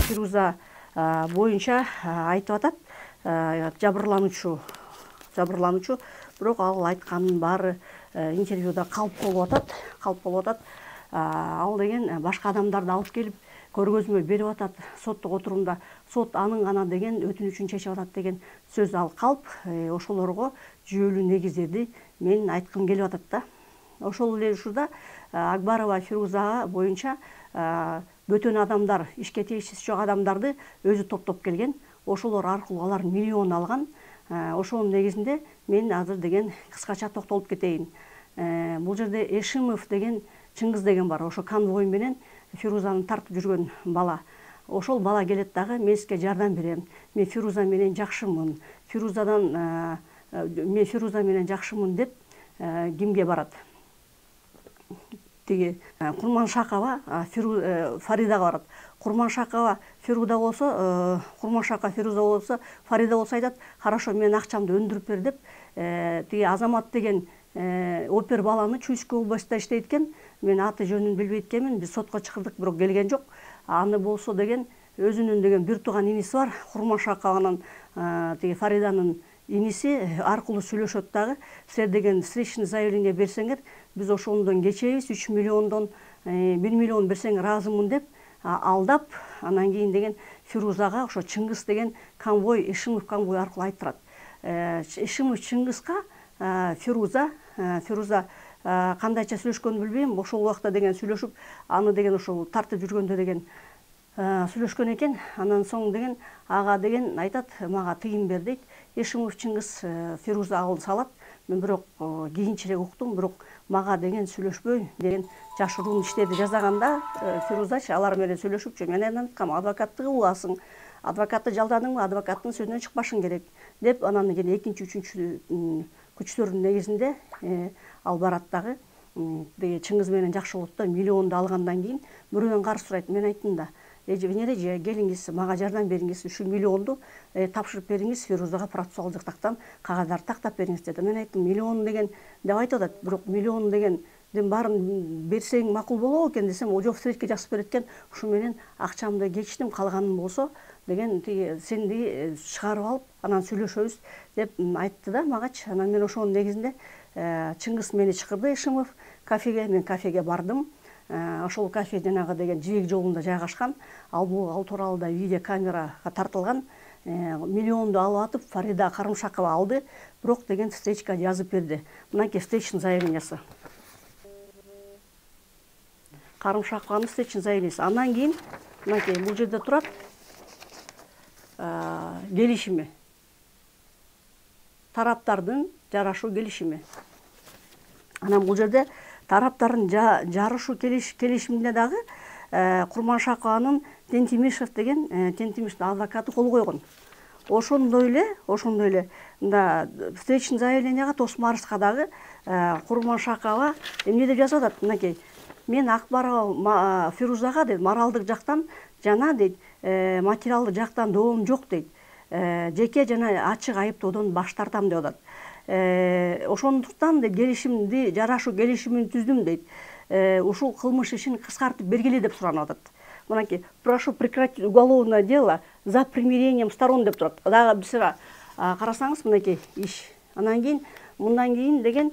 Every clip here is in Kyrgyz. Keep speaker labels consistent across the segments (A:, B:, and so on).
A: Фируза боюнча айтып атат, жабырлануучу, бирок ал айткандын баары интервьюда калп болуп атат. Ал деген башка адамдарды алып келип көргөзмө берип атат, соттук отурумда сот анын гана деген өтүнүчүн чечип атат деген сөз ал калп. Ошолорго жүйөлүү негиздерди мен айткым келип атат да. Ошол эле учурда Акбарова Фирузага боюнча бөтөн адамдар, ишке тиешеси жок адамдарды өзү топтоп келген. Ошолор аркылуу алар миллион алган. Ошонун негизинде мен азыр деген кыскача токтолуп кетейин. Бул жерде Эшимов деген Чыңгыз деген бар. Ошо конвой менен Фирузаны тартып жүргөн бала. Ошол бала келет дагы, мен сизге жардам берем. Мен Фируза менен жакшымын. Мен Фируза менен жакшымын деп кимге барат? Тиги Курманшакова Фаридага барат. Курманшакова Фируза болсо, Фарида болсо айтат, хорошо, мен акчамды өндүрүп бер деп, тиги Азамат деген опер баланы Чуйский областта иштейт экен. Мен аты жөнүн билбейт экенмин, биз сотко чакырдык, бирок келген жок. Аны болсо деген өзүнүн деген бир тууган иниси бар, Курманшакованын тиги Фариданын иниси аркылуу сүйлөшөт дагы. Силер деген встречный заявление берсеңер, биз ошондон кечебиз, 3 миллиондон 1 миллион берсең ыраазымын деп алдап, анан кийин деген Фирузага ошо Чыңгыз деген конвой, Эшимов конвой аркылуу айттырат. Эшимов Чыңгызга Фируза кандайча сүйлөшкөнүн билбейм, ошол убакта деген сүйлөшүп, аны деген ошол тартып жүргөндө деген сүйлөшкөн экен. Анан соң деген ага деген айтат, мага тыйын бер дейт. Эшимов Чыңгыз Фируза алып салат. Мен бирок кийинчерээк уктум, бирок мага деген сүйлөшпөй деген жашыруун иштерди жасаганда Фирузачы алар менен сүйлөшүпчү. Мен айткам, адвокаттыгы уласың, адвокатты жалдадыңбы, адвокаттын сөзүнөн чыкпашың керек деп, анан кийин экинчи, үчүнчү күчтөрдүн негизинде ал барат дагы. Чыңгыз менен жакшы болот да, миллионду алгандан кийин бирөөнөн карыз сурайт. Мен айттым да, эже келиңиз, мага жардам бериңиз, ушу миллионду тапшырып бериңиз, Фирузага процессуалдык тактан кагаздарды тактап бериңиз деди. Мен айттым, миллион деген деп айтып атат, бирок миллион деген баарын берсең макул болобу экен десем, жок, встречке жазып берет экен, ушу менен акчамды кечтим, калганын болсо деген сенди чыгарып алып, анан сүйлөшөбүз деп айтты да магачы. Анан мен ошонун негизинде Чыңгыз мени чакырды, Эшимов кафеге, мен кафеге бардым. Ошол кафе жанагы деген Жибек жолунда жайгашкан. Ал тууралуу да видео камерага тартылган. Миллионду алып атып, Фарида Карымшакова алды, бирок деген встречка жазып берди. Мынакей встречный заявлениясы. Карымшакованын встречный заявлениясы. Андан кийин мынакей бул жерде турат. Келишими. Тараптардын жарашуу келишими. Анан бул жерде тараптардын жарышуу келишимине дагы Курманшакованын Тентимишев деген Тентимишевдин адвокаты кол койгон. Ошондой эле мында встречный заявленияга тосма арызга дагы Курманшакова эмне деп жазып атат? Мынакей, мен Акбарова Фирузага дейт, моралдык жактан жана дейт, материалдык жактан доом жок дейт. Жеке жана ачык айыптоодон баш тартам деп атат. Ошондуктан келишимди, жарашуу келишимин түздүм дейт. Ушул кылмыш ишин кыскартып бергиле деп суранып атат. Мынакей, прошу прекратить уголовное дело за примирением сторон деп турат. Дагы бир карасаңыз, мынакей иш. Анан кийин мындан кийин деген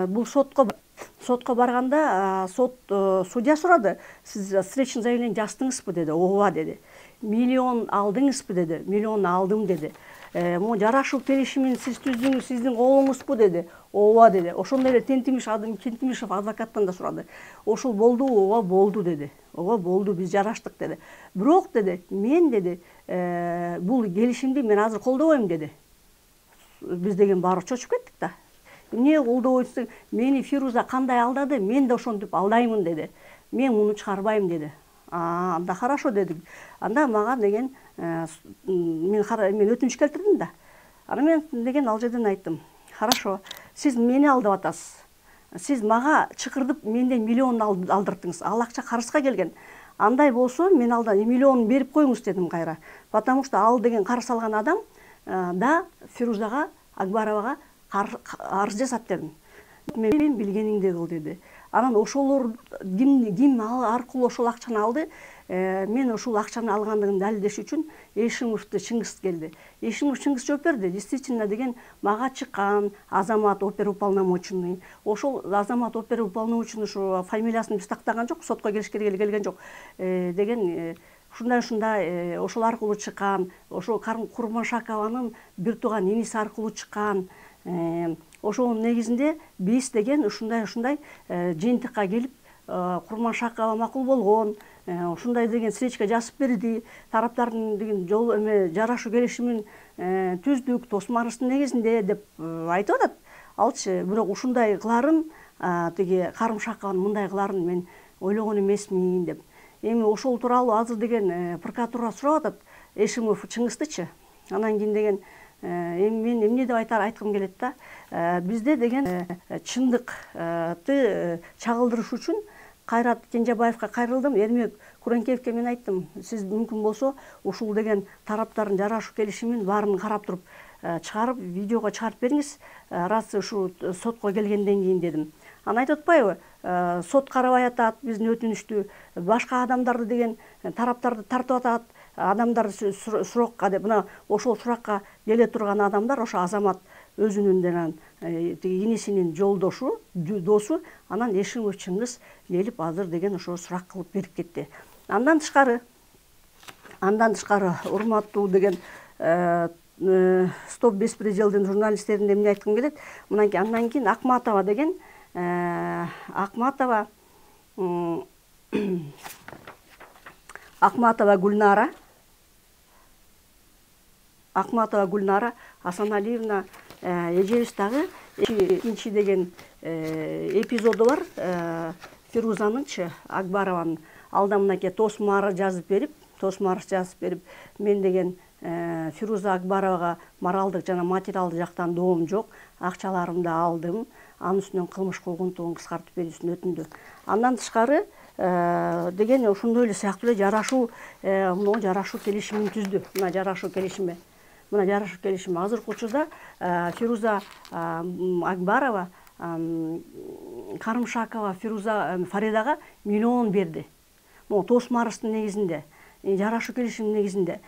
A: бул сотко барганда судья сурады, сиз встречный заявление жаздыңызбы деди. Ооба деди. Миллион алдыңызбы деди. Миллион алдым деди. Могу жарашуу келишимин сиз түздүңүз, сиздин колуңузбу деди. Ооба деди. Ошондой эле Тентимишев адвокаттан да сурады. Ошол болдубу? Ооба болду деди. Ооба болду, биз жараштык деди. Бирок деди, мен деди, бул келишимди мен азыр колдобойм деди. Биз деген баары чочуп кеттик да. Эмне колдобойсуң? Мени Фируза кандай алдады, мен да ошентип алдаймын деди. Мен муну чыгарбайм деди. Анда хорошо дедик. Анда мага деген мен өтүнүч келтирдим да. Аны мен деген ал жерден айттым. Хорошо, сиз мени алдап атасыз. Сиз мага чакырдып, менден миллион алдырттыңыз. Ал акча карызга келген. Андай болсо, мен алдан миллион берип коюңуз дедим кайра. Потому что ал деген карыз алган адам да Фирузага, Акбаровага арыз жасап дедим. Мен билгениңди кыл деди. Анан ошолор ким аркылуу ошол акчаны алды? мен ушул акчаны алгандыгын далилдеш үчүн Эшимовду Чыңгыз келди. Эшимов Чыңгыз жооп берди. Действительно деген мага чыккан Азамат оперуполномоченный. Ошол Азамат оперуполномоченный ушу фамилиясын биз тактаган жок, сотко келген жок деген ушундай ошол аркылуу чыккан, ошо Курманшакованын бир тууган иниси аркылуу чыккан. Ошонун негизинде биз деген ушундай жыйынтыкка келип Курманшакова макул болгон, ушундай деген встречка жазып берди, тараптардын деген жол жарашуу келишимин түздүк тосмарыстын негизинде деп айтып атат. Алчы бирок ушундай кыларын, тиги Карымшакованын мындай кыларын мен ойлогон эмесмин деп. Эми ошол тууралуу азыр деген прокуратура сурап атат Эшимов Чыңгыздычы. Анан кийин деген эми мен эмне деп айткым келет да, бизде деген чындыкты чагылдырыш үчүн Кайрат Кенжебаевка кайрылдым, Эрмек Куренкеевке мен айттым, сиз мүмкүн болсо ушул деген тараптардын жарашуу келишимин баарын карап туруп чыгарып, видеого чыгарып бериңиз, раз ушу сотко келгенден кийин дедим. Аны айтып атпайбы, сот карабай атат биздин өтүнүштү, башка адамдарды деген тараптарды тартып атат, адамдар суракка деп, мына ошол суракка келе турган адамдар ошо Азамат өзүнүн деген инисинин жолдошу, досу, анан Эшимов Чыңгыз келип азыр деген ошо сурак кылып берип кетти. Андан тышкары урматтуу деген Стоп беспределдин журналисттерине эмне айткым келет? Мынакей андан кийин Акматова деген Акматова Гүлнара Асаналиевна эжебиз дагы экинчи деген эпизоду бар. Фирузанынчы Акбарованын алда мынакей тосмары жазып берип, мен деген Фируза Акбаровага моралдык жана материалдык жактан доом жок, акчаларымды алдым, анын үстүнөн кылмыш кылгынтугун кыскартып берүүсүн өтүндү. Андан тышкары деген ошондой эле сыяктуу эле жарашуу келишимин түздү. Мына жарашуу келишими азыркы учурда Фируза Акбарова Карымшакова Фаридага миллион берди. Могу тосмарыстын негизинде, жарашуу келишимдин негизинде.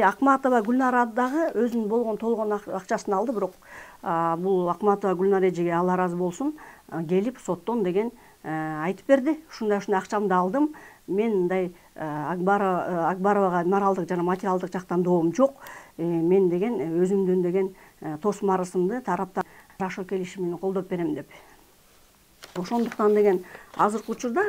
A: Акматова Гүлнара дагы өзүнүн болгон толгон акчасын алды, бирок бул Акматова Гүлнара эжеге Алла ыраазы болсун, келип соттон деген айтып берди. Ушундай акчамды алдым. Мен мындай Акбаровага моралдык жана материалдык жактан доом жок. Мен деген өзүмдүн деген тосмарысымды тараптар жарашуу келишимин колдоп берем деп. Ошондуктан деген азыркы учурда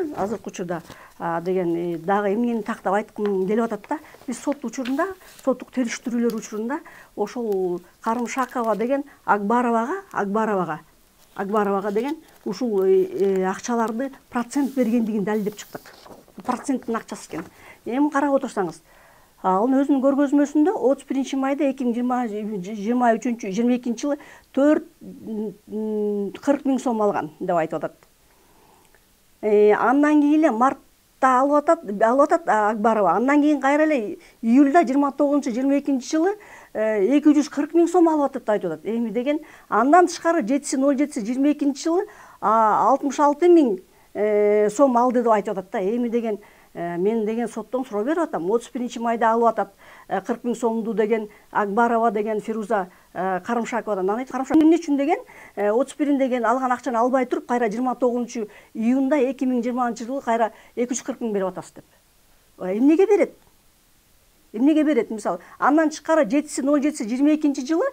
A: деген дагы эмнени тактап айткым келип атат да, биз сот учурунда, соттук териштирүүлөр учурунда ошол Карымшакова деген Акбаровага деген ушул акчаларды процент бергендигин далилдеп чыктык. Проценттин акчасы экен. Эми карап отурсаңыз, ал өзүнүн көргөзмөсүндө 31 майда 2022 жылы 40 миң сом алган деп айтып атат. Андан кийин эле мартта алып атат Акбарова. Андан кийин кайра эле июлда 29-22 жылы 240 миң сом алып атат деп айтып атат. Эми деген андан тышкары 7-07-22 жылы 66 миң сом алды деп айтып атат да. Эми деген мен деген соттон суроо берип атам. 31 майда алып атат 40 миң сомду деген Акбарова деген Фируза Карымшаковадан. Анан Карымшакова эмне үчүн деген 31 деген алган акчаны албай туруп, кайра 29 июнда 2020 жылы кайра 240 миң берип атасыз деп. Эмнеге берет? Мисалы, андан тышкары 7-07-22 жылы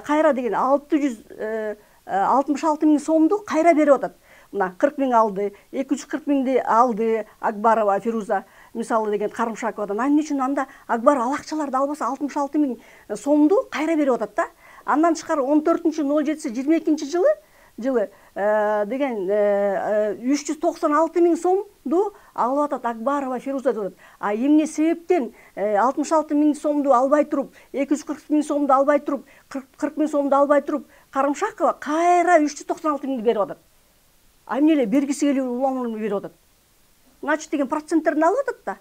A: кайра деген 666 миң сомду кайра берип атат. Мына 40 миң алды, 240 миңди алды Акбарова Фируза, мисалы деген Карымшаковадан. Эмне үчүн анда Акбарова ал акчаларды албаса 66 миң сомду кайра берип атат да. Андан тышкары 14-07-22 жылы деген 396 миң сомду алып атат Акбарова Фируза деп атат. А эмне себептен 66 миң сомду албай туруп, 240 миң сомду албай туруп, 40 миң сомду албай туруп, Карымшакова кайра 396 миңди берип атат. А эмне эле бергиси келип уламаны берип атат. Значит деген проценттерин алып атат да.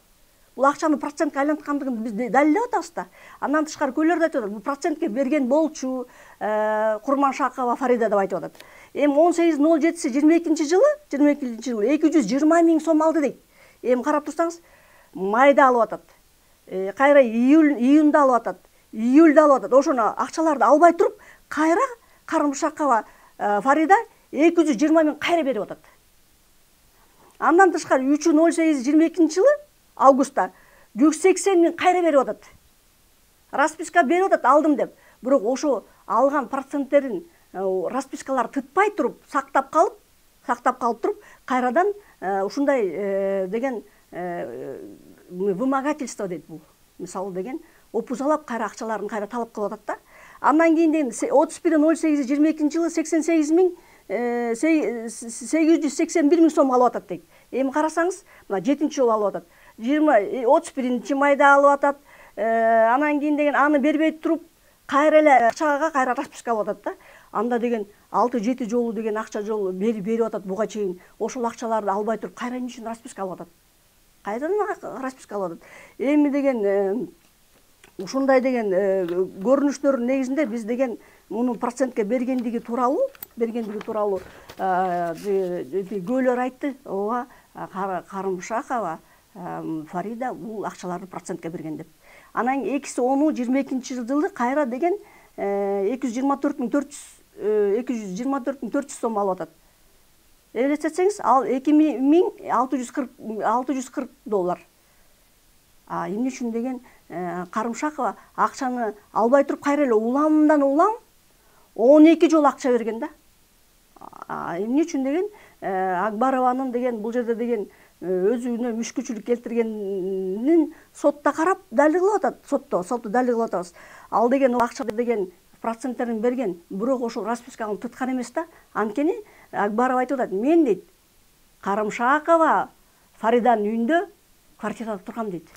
A: Бул акчаны процентке айланткандыгын биз далилдеп атабыз да. Андан тышкары көйлөрдө айтып атат, бул процентке берген болчу Курманшакова Фарида деп айтып атат. Эми 18-07-22 жылы 220 миң сом алды дейт. Эми карап турсаңыз, майда алып атат, кайра июнда алып атат, июльда алып атат. Ошону акчаларды албай туруп кайра Карымшакова Фарида 220 миң кайра берип атат. Андан тышкары 3.08.22 августта 180 миң кайра берип атат. Расписка берип атат алдым деп. Бирок ошо алган проценттерин распискалар тытпай туруп, сактап калып туруп, кайрадан ушундай деген вымогательство дейт бул. Мисалы деген опузалап кайра акчаларын кайра талап кылып атат да. Андан кийин деген 31.08.22 88 миң 881 миң сом алып атат дейт. Эми карасаңыз, мына 7-чи жолу алып атат. 31 майда алып атат. Анан кийин деген аны бербей туруп, кайра эле акчага кайра расписка алып атат да. Анда деген 6-7 жолу деген акча жолу берип атат буга чейин. Ошол акчаларды албай туруп, кайра эмне үчүн расписка алып атат? Кайрадан расписка алып атат. Эми деген ушундай деген көрүнүштөрдүн негизинде биз деген муну процентке бергендиги тууралуу көөлөр айтты. Ооба, Карымшакова Фарида бул акчаларды процентке берген деп. Анан 2/10/22 кайра деген 224.400 сом алып атат. Элестетсеңиз, ал $2.640. Эмне үчүн деген Карымшакова акчаны албай туруп кайра эле уламдан улам 12 жолу акча берген да. Эмне үчүн деген Акбарованын деген бул жерде деген өзүнө мүшкүлчүлүк келтиргенин сотто карап далил кылып атат. Сотто далил кылып атабыз. Ал деген акча деген проценттерин берген, бирок ошол расписканы тыткан эмес да. Анткени Акбарова айтып атат, мен дейт, Карымшакова Фариданын үйүндө квартирада тургам дейт.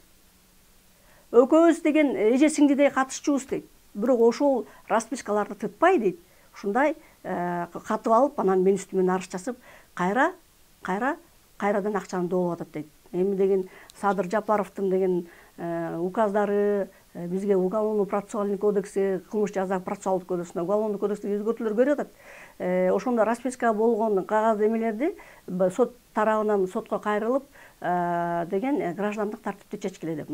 A: Экөөбүз деген эже сиңдидей катышчубуз дейт. Бирок ошол распискаларды тытпай дейт. Ушундай катып алып, анан мен үстүмөн арыз жазып, кайрадан акчаны доолуп атат дейт. Эми деген Садыр Жапаровдун деген указдары, бизге уголовно-процессуальный кодекси, кылмыш жаза процессуалдык кодексине, уголовный кодексте өзгөртүүлөр көрүп атат. Ошондо расписка болгон кагаз эмелерди сот тарабынан сотко кайрылып деген граждандык тартипти чечкиле деп.